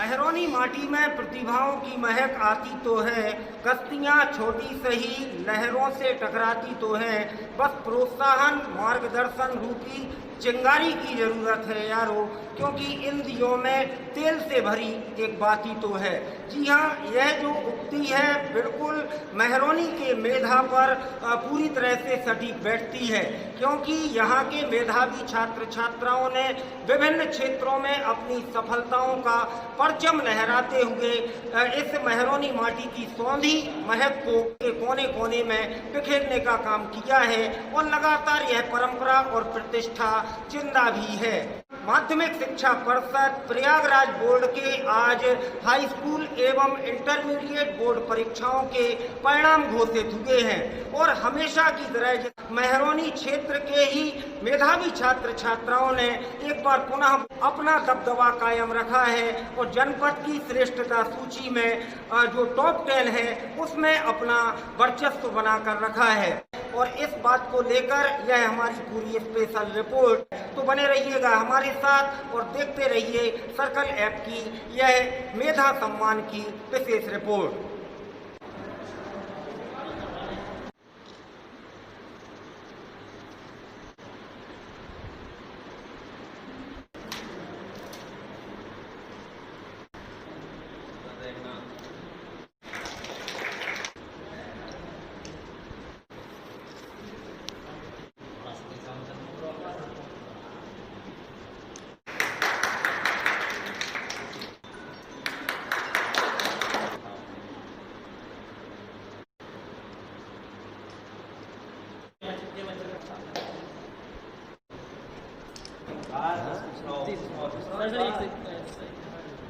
महरौनी माटी में प्रतिभाओं की महक आती तो है, कश्तियाँ छोटी सही लहरों से टकराती तो है, बस प्रोत्साहन मार्गदर्शन रूपी चिंगारी की जरूरत है यारो, क्योंकि इन दियों में तेल से भरी एक बाती तो है। जी हाँ, यह जो उक्ति है बिल्कुल महरौनी के मेधा पर पूरी तरह से सटीक बैठती है, क्योंकि यहाँ के मेधावी छात्र छात्राओं ने विभिन्न क्षेत्रों में अपनी सफलताओं का परचम लहराते हुए इस महरौनी माटी की सौंधी महक को कोने कोने में बिखेरने का काम किया है और लगातार यह परंपरा और प्रतिष्ठा जिंदा भी है। माध्यमिक शिक्षा परिषद प्रयागराज बोर्ड के आज हाई स्कूल एवं इंटरमीडिएट बोर्ड परीक्षाओं के परिणाम घोषित हुए हैं और हमेशा की तरह महरौनी क्षेत्र के ही मेधावी छात्र छात्राओं ने एक बार पुनः अपना दबदबा कायम रखा है और जनपद की श्रेष्ठता सूची में जो टॉप 10 है उसमें अपना वर्चस्व बनाकर रखा है। और इस बात को लेकर यह हमारी पूरी स्पेशल रिपोर्ट। तो बने रहिएगा हमारे साथ और देखते रहिए सर्कल ऐप की यह मेधा सम्मान की विशेष रिपोर्ट।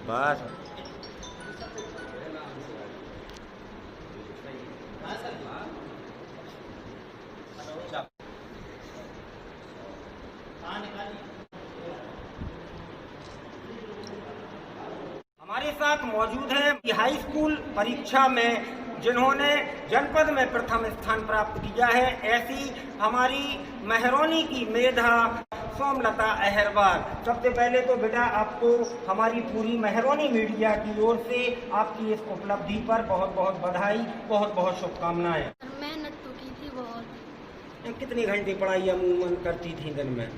बस हमारे साथ मौजूद है हाई स्कूल परीक्षा में जिन्होंने जनपद में प्रथम स्थान प्राप्त किया है, ऐसी हमारी महरौनी की मेधा सोमलता अहरवाल। सबसे पहले तो बेटा आपको हमारी पूरी महरौनी मीडिया की ओर से आपकी इस उपलब्धि पर बहुत बहुत बधाई, बहुत बहुत शुभकामनाएं। मेहनत तो की थी बहुत। कितने घंटे पढ़ाई अमूमन करती थी दिन में?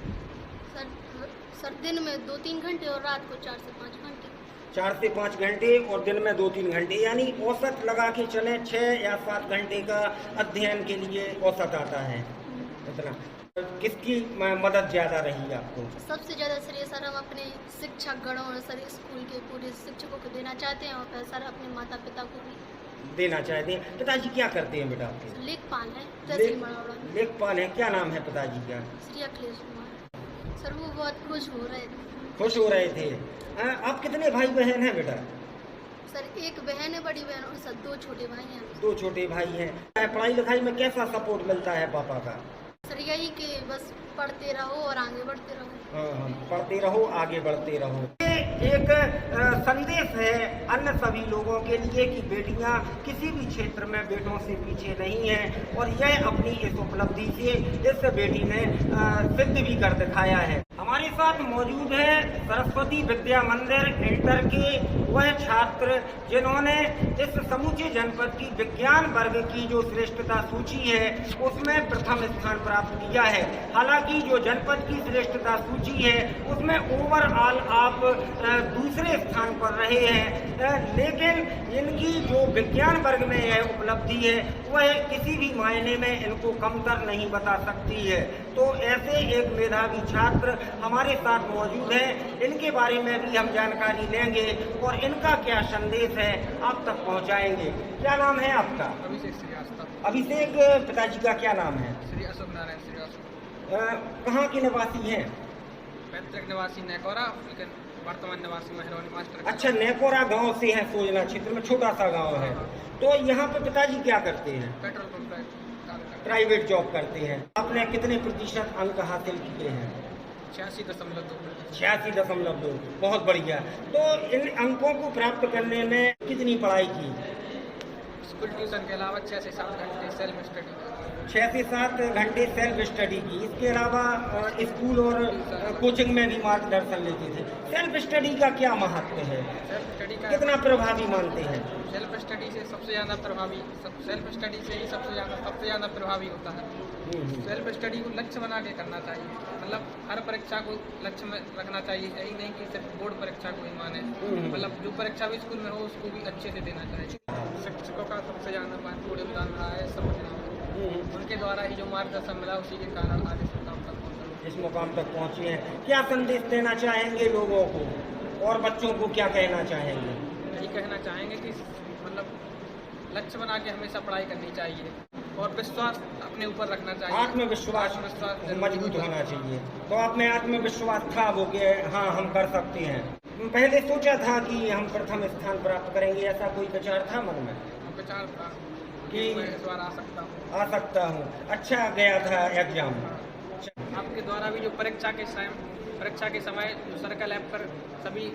सर दिन में 2-3 घंटे और रात को 4 से 5 घंटे। 4 से 5 घंटे और दिन में 2-3 घंटे, यानी औसत लगा के चले 6 या 7 घंटे का अध्ययन के लिए औसत आता है इतना। किसकी मदद ज्यादा रही आपको? सबसे ज्यादा श्रेय सर हम अपने शिक्षक गणों और सर स्कूल के पूरे शिक्षकों को देना चाहते हैं और फिर सर अपने माता पिता को भी देना चाहते हैं। पिताजी क्या करते हैं बेटा आपके? लेखपाल है, तहसील मड़ौरा। लेखपाल है, क्या नाम है पिताजी का? श्री अखिलेश कुमार। सर वो बहुत खुश हो रहे थे। खुश हो रहे थे। आप कितने भाई बहन हैं बेटा? सर एक बहन है बड़ी बहन और सर 2 छोटे भाई हैं। 2 छोटे भाई हैं। पढ़ाई लिखाई में कैसा सपोर्ट मिलता है पापा का? सर यही कि बस पढ़ते रहो और आगे बढ़ते रहो। पढ़ते रहो, आगे बढ़ते रहो। एक संदेश है अन्य सभी लोगों के लिए कि बेटियां किसी भी क्षेत्र में बेटों से पीछे नहीं हैं और यह अपनी इस उपलब्धि से इस बेटी ने सिद्ध भी कर दिखाया है। हमारे साथ मौजूद है सरस्वती विद्या मंदिर इंटर के वह छात्र जिन्होंने इस समूचे जनपद की विज्ञान वर्ग की जो श्रेष्ठता सूची है उसमें प्रथम स्थान प्राप्त किया है। हालांकि जो जनपद की श्रेष्ठता सूची है उसमें ओवरऑल आप दूसरे स्थान पर रहे हैं, लेकिन इनकी जो विज्ञान वर्ग में यह उपलब्धि है वह किसी भी मायने में इनको कमतर नहीं बता सकती है। तो ऐसे एक मेधावी छात्र हमारे साथ मौजूद हैं, इनके बारे में भी हम जानकारी लेंगे और इनका क्या संदेश है आप तक पहुंचाएंगे। क्या नाम है आपका? अभिषेक श्रीवास्तव। अभिषेक, पिताजी का क्या नाम है? श्री अशोक नारायण श्रीवास्तव। कहाँ के निवासी हैं? पैतृक निवासी नेकोरा, लेकिन वर्तमान निवासी महरौनी मास्टर। अच्छा, नेकोरा गांव से है, सोजना क्षेत्र में छोटा सा गांव है। तो यहाँ पे पिताजी क्या करते हैं? पेट्रोल पंप प्राइवेट जॉब करते हैं। आपने कितने प्रतिशत अंक हासिल किए हैं? 86.2। 86.2, बहुत बढ़िया। तो इन अंकों को प्राप्त करने में कितनी पढ़ाई की? स्कूल ट्यूशन के अलावा 6 से 7 घंटे सेल्फ स्टडी। 6 से 7 घंटे सेल्फ स्टडी की, इसके अलावा स्कूल और कोचिंग में भी मार्गदर्शन लेते थे। सेल्फ स्टडी का क्या महत्व है, सेल्फ स्टडी का कितना प्रभावी मानते हैं? सेल्फ स्टडी से सबसे ज़्यादा प्रभावी सेल्फ स्टडी से ही सबसे ज़्यादा प्रभावी होता है। सेल्फ स्टडी को लक्ष्य बना के करना चाहिए, मतलब हर परीक्षा को लक्ष्य में रखना चाहिए, यही नहीं कि सिर्फ बोर्ड परीक्षा को ही माने, मतलब जो परीक्षा भी स्कूल में हो उसको भी अच्छे से देना चाहिए। शिक्षकों का सबसे ज़्यादा महत्वपूर्ण योगदान रहा है समझना, उनके द्वारा ही जो मार्गदर्शन मिला उसी के कारण आज इस मुकाम तक पहुँचे। इस मुकाम तक पहुँचे हैं। क्या संदेश देना चाहेंगे लोगों को और बच्चों को क्या कहना चाहेंगे? यही कहना चाहेंगे कि मतलब लक्ष्य बना के हमेशा पढ़ाई करनी चाहिए और विश्वास अपने ऊपर रखना चाहिए। आत्मविश्वास मजबूत होना चाहिए। तो आप में आत्मविश्वास था वो कि हाँ हम कर सकते हैं? पहले सोचा था कि हम प्रथम स्थान प्राप्त करेंगे, ऐसा कोई विचार था मन में? विचार था कि मैं इस बार आ सकता हूँ। अच्छा गया था एग्जाम? आपके द्वारा भी जो परीक्षा के समय जो सर्कल ऐप पर सभी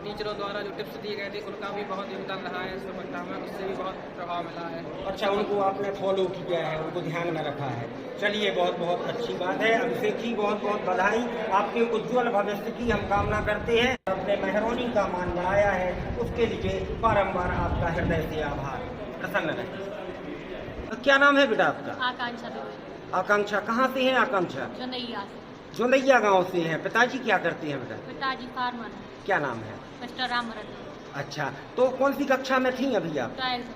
टीचरों द्वारा जो टिप्स दिए गए थे उनका भी बहुत योगदान रहा है इस परीक्षा में, उससे भी बहुत प्रभाव मिला है। अच्छा, उनको आपने फॉलो किया है, उनको ध्यान में रखा है। चलिए बहुत बहुत अच्छी बात है। अभिषेक जी बहुत बहुत बधाई, आपके उज्ज्वल भविष्य की हम कामना करते हैं। अपने मेहरबानी का मान बढ़ाया है उसके लिए बारम्बार आपका हृदय से आभार। प्रसन्न रहे। क्या नाम है बेटा आपका? आकांक्षा। आकांक्षा, कहाँ से है आकांक्षा? जोंदैया। जोंदैया गाँव से हैं। पिताजी क्या करते हैं बेटा? पिताजी फार्मर है। क्या नाम है? मिस्टर रामरत्न। अच्छा, तो कौन सी कक्षा में थी अभी आप? 12th।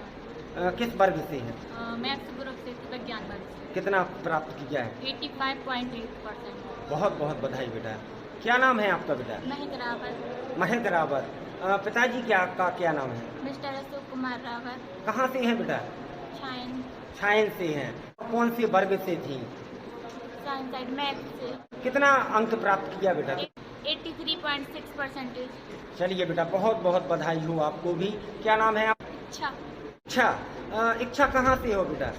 किस वर्ग से हैं? मैथ्स ग्रुप से विज्ञान वर्ग से। कितना प्राप्त किया है? 85.8%। बहुत बहुत बधाई बेटा। क्या नाम है आपका बेटा? महक रावत। महक रावत। पिताजी क्या नाम है? मिस्टर अशोक कुमार रावत। कहाँ से हैं बेटा? छायन से हैं। कौन से वर्ग से थी? साइंस साइड मैथ्स से। कितना अंक प्राप्त किया बेटा? 83.6%। चलिए बेटा बहुत बहुत बधाई हो आपको भी। क्या नाम है आप? इच्छा। इच्छा कहाँ से हो बेटा?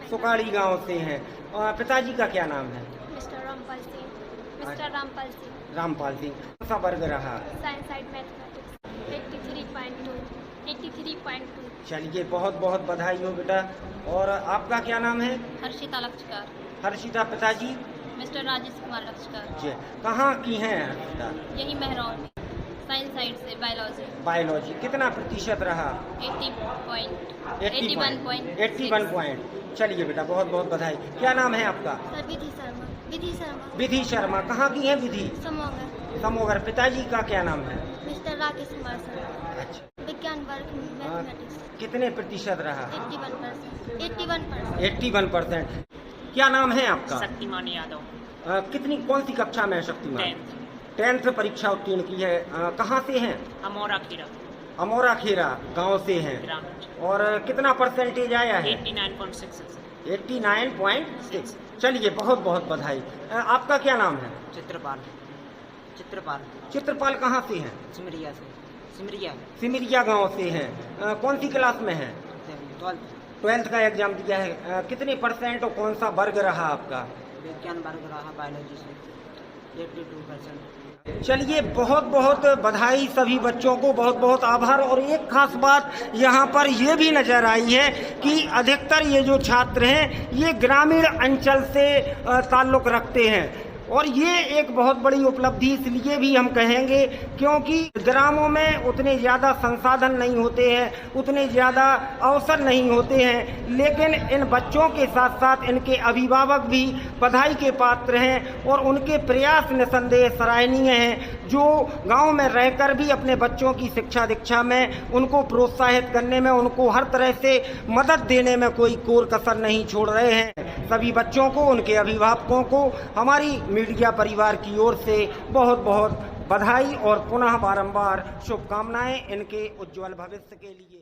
सुकाड़ी गांव से हैं। पिताजी का क्या नाम है? मिस्टर रामपाल सिंह। रामपाल सिंह। कौन सा वर्ग रहा? Science side mathematics. 83.2। चलिए बहुत बहुत बधाई हो बेटा। और आपका क्या नाम है? हर्षिता लक्षकार। हर्षिता। पिताजी? मिस्टर राजेश कुमार लक्षकार। जी, कहाँ की हैं हर्षिता? यही मेहरौन में, साइंस साइड से बायोलॉजी। कितना प्रतिशत रहा? 81 पॉइंट। चलिए बेटा बहुत बहुत बधाई। क्या नाम है आपका? सर विधि शर्मा। कहाँ की है विधि? समोगर। पिताजी का क्या नाम है? Mister Rakesh Kumar sir. अच्छा, विज्ञान वर्ग मैथमेटिक्स। कितने प्रतिशत रहा? 81%। क्या नाम है आपका? शक्तिमान यादव। कौन सी कक्षा में है शक्तिमान? 10th परीक्षा उत्तीर्ण की है। कहाँ से हैं? अमोरा खेरा गांव से हैं। और कितना परसेंटेज आया है? 89.6। चलिए बहुत बहुत बधाई। आपका क्या नाम है? चित्रपाल। कहाँ से हैं? सिमरिया गांव से हैं। कौन सी क्लास में हैं? 12th का एग्जाम दिया है। कितने परसेंट और कौन सा वर्ग रहा आपका? विज्ञान वर्ग रहा बायोलॉजी से 82%। चलिए बहुत बहुत बधाई सभी बच्चों को, बहुत बहुत आभार। और एक खास बात यहाँ पर ये भी नज़र आई है कि अधिकतर ये जो छात्र हैं ये ग्रामीण अंचल से ताल्लुक़ रखते हैं। और ये एक बहुत बड़ी उपलब्धि इसलिए भी हम कहेंगे क्योंकि ग्रामों में उतने ज़्यादा संसाधन नहीं होते हैं, उतने ज़्यादा अवसर नहीं होते हैं, लेकिन इन बच्चों के साथ साथ इनके अभिभावक भी बधाई के पात्र हैं और उनके प्रयास निसंदेह सराहनीय हैं, जो गांव में रहकर भी अपने बच्चों की शिक्षा दीक्षा में उनको प्रोत्साहित करने में, उनको हर तरह से मदद देने में कोई कोर कसर नहीं छोड़ रहे हैं। सभी बच्चों को, उनके अभिभावकों को हमारी मीडिया परिवार की ओर से बहुत बहुत बधाई और पुनः बारंबार शुभकामनाएं इनके उज्जवल भविष्य के लिए।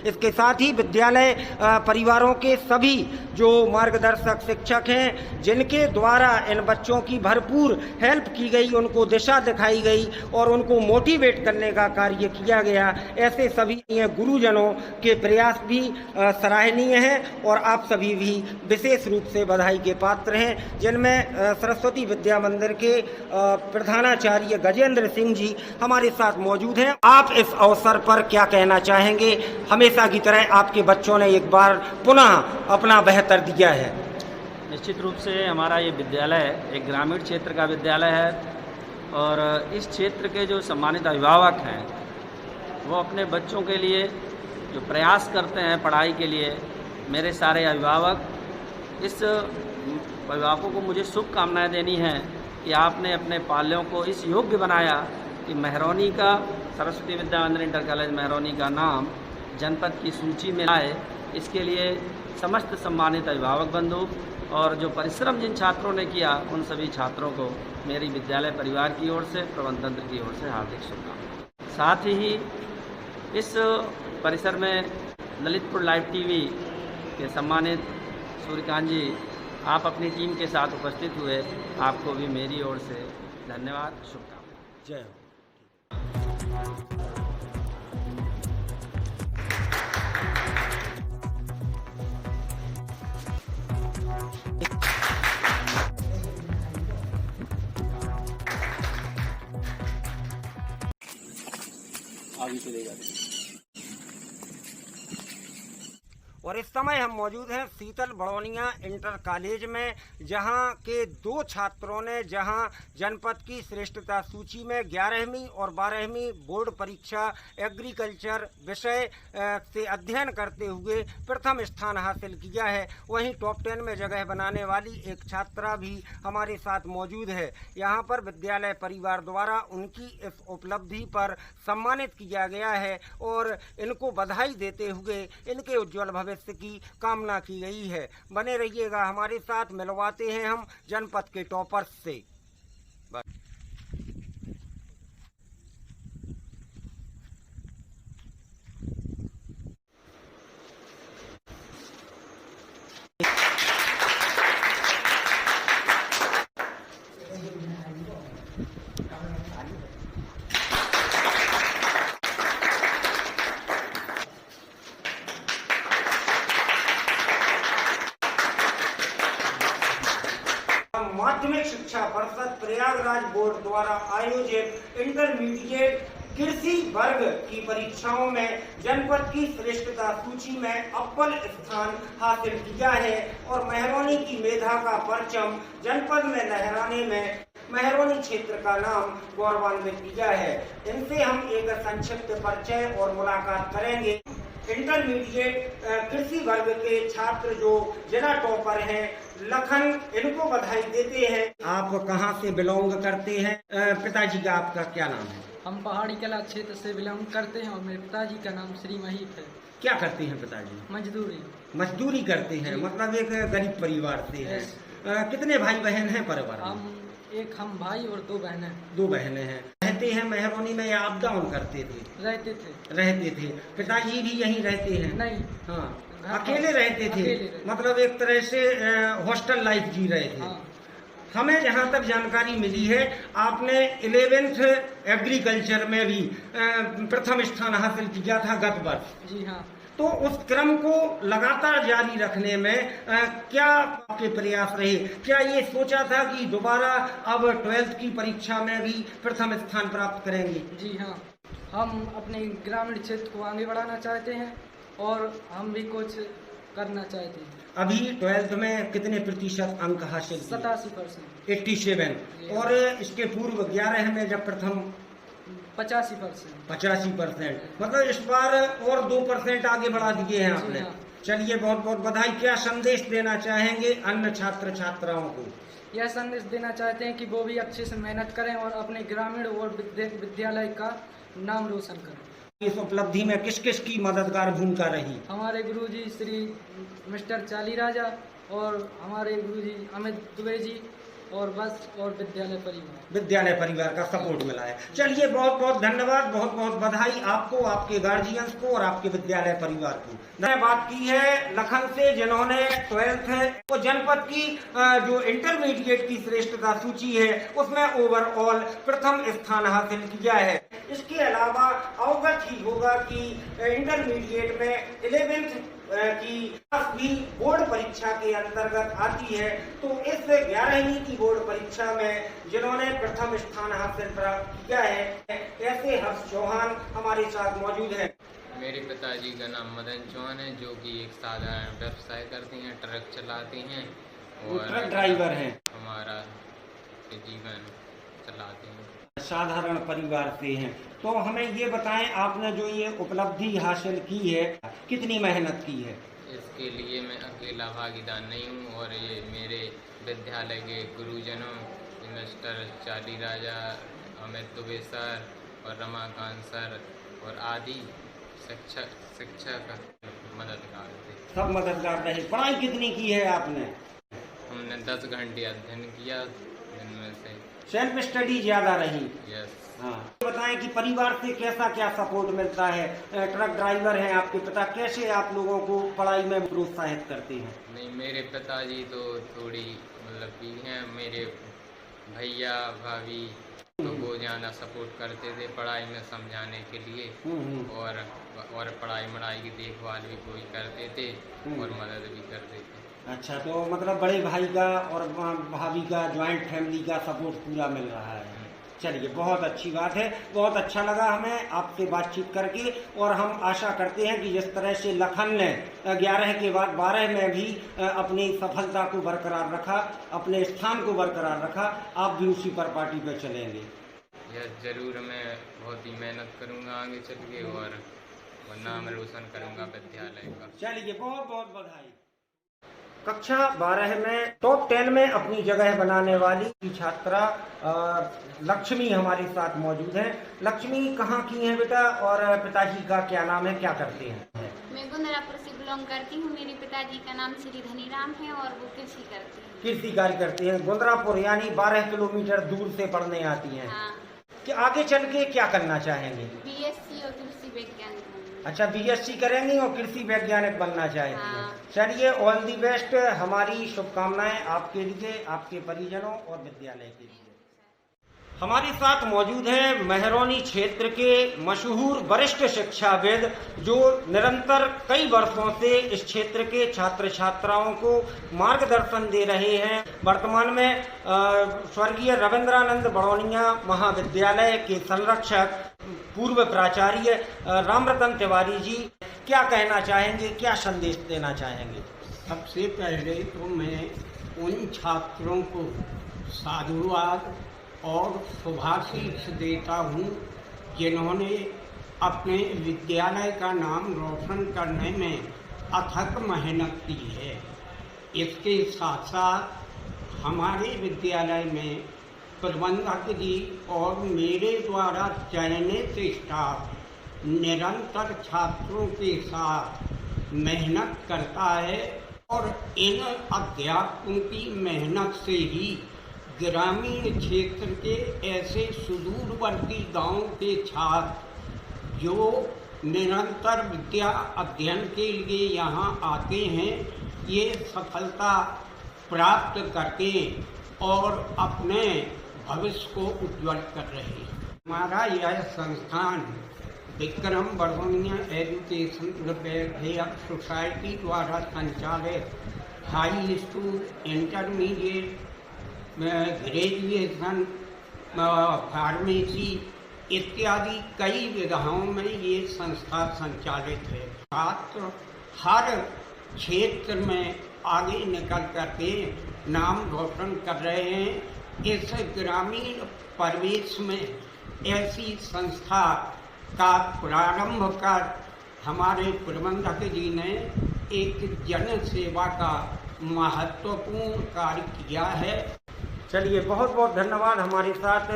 इसके साथ ही विद्यालय परिवारों के सभी जो मार्गदर्शक शिक्षक हैं, जिनके द्वारा इन बच्चों की भरपूर हेल्प की गई, उनको दिशा दिखाई गई और उनको मोटिवेट करने का कार्य किया गया, ऐसे सभी गुरुजनों के प्रयास भी सराहनीय हैं और आप सभी भी विशेष रूप से बधाई के पात्र हैं, जिनमें सरस्वती विद्या मंदिर के प्रधानाचार्य गजेंद्र सिंह जी हमारे साथ मौजूद हैं। आप इस अवसर पर क्या कहना चाहेंगे? हमें हमेशा की तरह आपके बच्चों ने एक बार पुनः अपना बेहतर दिया है। निश्चित रूप से हमारा ये विद्यालय एक ग्रामीण क्षेत्र का विद्यालय है और इस क्षेत्र के जो सम्मानित अभिभावक हैं वो अपने बच्चों के लिए जो प्रयास करते हैं पढ़ाई के लिए, मेरे सारे अभिभावक इस अभिभावकों को मुझे शुभकामनाएं देनी है कि आपने अपने पाल्यों को इस योग्य बनाया कि महरौनी का सरस्वती विद्या मंदिर इंटर कॉलेज महरौनी का नाम जनपद की सूची में आए। इसके लिए समस्त सम्मानित अभिभावक बंधु और जो परिश्रम जिन छात्रों ने किया उन सभी छात्रों को मेरी विद्यालय परिवार की ओर से, प्रबंधन तंत्र की ओर से हार्दिक शुभकामनाएं। साथ ही इस परिसर में ललितपुर लाइव टीवी के सम्मानित सूर्यकांत जी, आप अपनी टीम के साथ उपस्थित हुए, आपको भी मेरी ओर से धन्यवाद, शुभकामनाएं। जय हो। आगे चलेगा। और इस समय हम मौजूद हैं शीतल बड़ौनिया इंटर कॉलेज में, जहां के 2 छात्रों ने जहां जनपद की श्रेष्ठता सूची में 11वीं और 12वीं बोर्ड परीक्षा एग्रीकल्चर विषय से अध्ययन करते हुए प्रथम स्थान हासिल किया है, वहीं टॉप 10 में जगह बनाने वाली एक छात्रा भी हमारे साथ मौजूद है। यहां पर विद्यालय परिवार द्वारा उनकी इस उपलब्धि पर सम्मानित किया गया है और इनको बधाई देते हुए इनके उज्जवल भविष्य की कामना की गई है। बने रहिएगा हमारे साथ, मिलवाते हैं हम जनपद के टॉपर्स से। माध्यमिक शिक्षा परिषद प्रयागराज बोर्ड द्वारा आयोजित इंटरमीडिएट कृषि वर्ग की परीक्षाओं में जनपद की श्रेष्ठता सूची में अव्वल स्थान हासिल किया है और महरौनी की मेधा का परचम जनपद में लहराने में महरौनी क्षेत्र का नाम गौरवान्वित किया है। इनसे हम एक संक्षिप्त परिचय और मुलाकात करेंगे। इंटरमीडिएट कृषि वर्ग के छात्र जो जिला टॉपर हैं लखन, इनको बधाई देते हैं। आप कहां से बिलोंग करते हैं? पिताजी का आपका क्या नाम है? हम पहाड़ी कला क्षेत्र से बिलोंग करते हैं और मेरे पिताजी का नाम श्री महीप है। क्या करते हैं पिताजी? मजदूरी करते हैं, मतलब एक गरीब परिवार से है। कितने भाई बहन हैं परिवार में? हम भाई और 2 बहनें। 2 बहनें हैं। रहते हैं महरौनी में या अप डाउन करते थे? रहते थे। पिताजी भी यहीं रहते हैं? नहीं। हाँ, अकेले रहते थे। मतलब एक तरह से हॉस्टल लाइफ जी रहे थे। हाँ। हमें जहाँ तक जानकारी मिली है आपने 11th एग्रीकल्चर में भी प्रथम स्थान हासिल किया था गत वर्ष। जी हाँ। तो उस क्रम को लगातार जारी रखने में क्या आपके प्रयास रहे? क्या ये सोचा था कि दोबारा अब 12th की परीक्षा में भी प्रथम स्थान प्राप्त करेंगे? जी हाँ, हम अपने ग्रामीण क्षेत्र को आगे बढ़ाना चाहते हैं और हम भी कुछ करना चाहते हैं। अभी 12th में कितने प्रतिशत अंक हासिल? 87%। 87। और इसके पूर्व 11 में जब प्रथम 85%। मतलब इस बार और 2% आगे बढ़ा दिए हैं आपने। चलिए, बहुत बहुत बधाई। क्या संदेश देना चाहेंगे अन्य छात्र छात्राओं को? यह संदेश देना चाहते हैं कि वो भी अच्छे से मेहनत करें और अपने ग्रामीण और विद्यालय का नाम रोशन करें। इस उपलब्धि में किस किस की मददगार भूमिका रही? हमारे गुरुजी श्री मिस्टर चाली राजा और हमारे गुरुजी अमित दुबे जी और बस और विद्यालय परिवार का सपोर्ट मिला है। चलिए, बहुत बहुत धन्यवाद, बहुत बहुत बधाई आपको, आपके गार्जियंस को और आपके विद्यालय परिवार को। मैंने बात की है लखन से, जिन्होंने 12th तो जनपद की जो इंटरमीडिएट की श्रेष्ठता सूची है उसमें ओवरऑल प्रथम स्थान हासिल किया है। इसके अलावा अवगत ही होगा कि इंटरमीडिएट में 11th की भी बोर्ड परीक्षा के अंतर्गत आती है। तो इस 11वीं की बोर्ड परीक्षा में जिन्होंने प्रथम स्थान हासिल किया है, ऐसे हर्ष चौहान हमारे साथ मौजूद हैं। मेरे पिताजी का नाम मदन चौहान है, जो कि एक साधारण व्यवसाय करते हैं, ट्रक चलाते हैं वो ट्रक ड्राइवर हैं। हमारा जीवन चलाते हैं। साधारण परिवार से हैं। तो हमें ये बताएं, आपने जो ये उपलब्धि हासिल की है, कितनी मेहनत की है? इसके लिए मैं अकेला भागीदार नहीं हूँ, और ये मेरे विद्यालय के गुरुजनों मिस्टर चाली राजा, अमित दुबे सर और रमाकांत सर और आदि शिक्षक मददगार थे। सब मददगार रहे। पढ़ाई कितनी की है आपने? हमने 10 घंटे अध्ययन किया, जिनमें से सेल्फ स्टडी ज्यादा रही। यस। हाँ, बताएं कि परिवार से कैसा क्या सपोर्ट मिलता है? ट्रक ड्राइवर हैं आपके पिता, कैसे आप लोगों को पढ़ाई में प्रोत्साहित करते हैं? नहीं, मेरे पिताजी तो थोड़ी मतलब कि हैं, मेरे भैया भाभी तो वो ज़्यादा सपोर्ट करते थे पढ़ाई में समझाने के लिए, और पढ़ाई की देखभाल भी कोई करते थे और मदद भी करते थे। अच्छा, तो मतलब बड़े भाई का और भाभी का, जॉइंट फैमिली का सपोर्ट पूरा मिल रहा है। चलिए, बहुत अच्छी बात है। बहुत अच्छा लगा हमें आपसे बातचीत करके, और हम आशा करते हैं कि जिस तरह से लखन ने 11 के बाद 12 में भी अपनी सफलता को बरकरार रखा, अपने स्थान को बरकरार रखा, आप भी उसी पर पार्टी पर चलेंगे। यह जरूर, मैं बहुत ही मेहनत करूँगा आगे चल के, और नाम रोशन करूँगा विद्यालय का। चलिए, बहुत बहुत बधाई। कक्षा 12 में टॉप 10 में अपनी जगह बनाने वाली छात्रा लक्ष्मी हमारे साथ मौजूद है। लक्ष्मी कहाँ की हैं बेटा, और पिताजी का क्या नाम है, क्या करते हैं? मैं गोंदरापुर से बिलोंग करती हूँ। मेरे पिताजी का नाम श्री धनीराम है और वो कृषि करते हैं। कृषि कार्य करते हैं। गोंदरापुर यानी 12 किलोमीटर दूर से पढ़ने आती हैं। हाँ। कि आगे चल के क्या करना चाहेंगे? बीएससी और कृषि वैज्ञानिक। अच्छा, बीएससी करेंगी और कृषि वैज्ञानिक बनना चाहती हैं। हाँ। चलिए, ऑल दी बेस्ट। हमारी शुभकामनाएं आपके लिए, आपके परिजनों और विद्यालय के लिए। हमारे साथ मौजूद हैं मेहरौनी क्षेत्र के मशहूर वरिष्ठ शिक्षाविद, जो निरंतर कई वर्षों से इस क्षेत्र के छात्र छात्राओं को मार्गदर्शन दे रहे हैं। वर्तमान में स्वर्गीय रविंद्रानंद बड़ौनिया महाविद्यालय के संरक्षक पूर्व प्राचार्य रामरतन तिवारी जी, क्या कहना चाहेंगे, क्या संदेश देना चाहेंगे? सबसे पहले तो मैं उन छात्रों को साधुवाद और शुभाशीष देता हूँ जिन्होंने अपने विद्यालय का नाम रोशन करने में अथक मेहनत की है। इसके साथ साथ हमारे विद्यालय में प्रबंधक जी और मेरे द्वारा चयनित स्टाफ निरंतर छात्रों के साथ मेहनत करता है, और इन अध्यापकों की मेहनत से ही ग्रामीण क्षेत्र के ऐसे सुदूरवर्ती गांव के छात्र जो निरंतर विद्या अध्ययन के लिए यहाँ आते हैं, ये सफलता प्राप्त करके और अपने भविष्य को उज्ज्वल कर रहे हैं। हमारा यह संस्थान विक्रम बड़ौनिया एजुकेशन वेलफेयर सोसाइटी द्वारा संचालित high school, intermediate, graduation, pharmacy इत्यादि कई विधाओं में ये संस्था संचालित है। छात्र हर क्षेत्र में आगे निकल करके नाम रोशन कर रहे हैं। इस ग्रामीण परिवेश में ऐसी संस्था का प्रारंभ कर हमारे प्रबंधक जी ने एक जन सेवा का महत्वपूर्ण कार्य किया है। चलिए, बहुत बहुत धन्यवाद हमारे साथ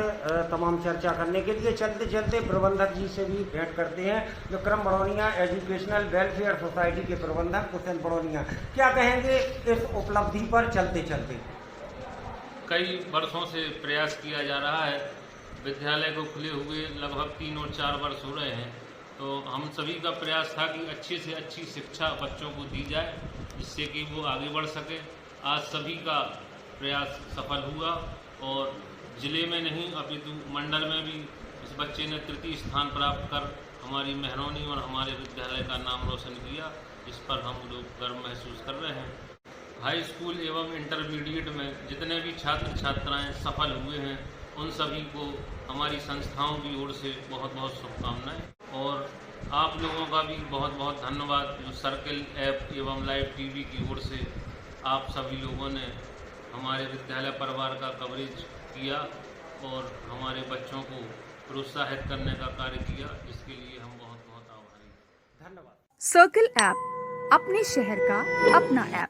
तमाम चर्चा करने के लिए। चलते चलते प्रबंधक जी से भी भेंट करते हैं। विक्रम बड़ौनिया एजुकेशनल वेलफेयर सोसाइटी के प्रबंधक हुसैन बड़ौनिया, क्या कहेंगे इस उपलब्धि पर चलते चलते? कई वर्षों से प्रयास किया जा रहा है। विद्यालय को खुले हुए लगभग 3 और 4 वर्ष हो रहे हैं, तो हम सभी का प्रयास था कि अच्छी से अच्छी शिक्षा बच्चों को दी जाए, जिससे कि वो आगे बढ़ सके। आज सभी का प्रयास सफल हुआ, और ज़िले में नहीं अपितु मंडल में भी इस बच्चे ने तृतीय स्थान प्राप्त कर हमारी मेहरौनी और हमारे विद्यालय का नाम रोशन किया। इस पर हम लोग गर्व महसूस कर रहे हैं। हाई स्कूल एवं इंटरमीडिएट में जितने भी छात्र छात्राएं सफल हुए हैं, उन सभी को हमारी संस्थाओं की ओर से बहुत बहुत शुभकामनाएं। और आप लोगों का भी बहुत बहुत धन्यवाद, जो सर्किल ऐप एवं लाइव टीवी की ओर से आप सभी लोगों ने हमारे विद्यालय परिवार का कवरेज किया और हमारे बच्चों को प्रोत्साहित करने का कार्य किया, जिसके लिए हम बहुत बहुत आभारी हैं। धन्यवाद। सर्किल ऐप, अपने शहर का अपना ऐप।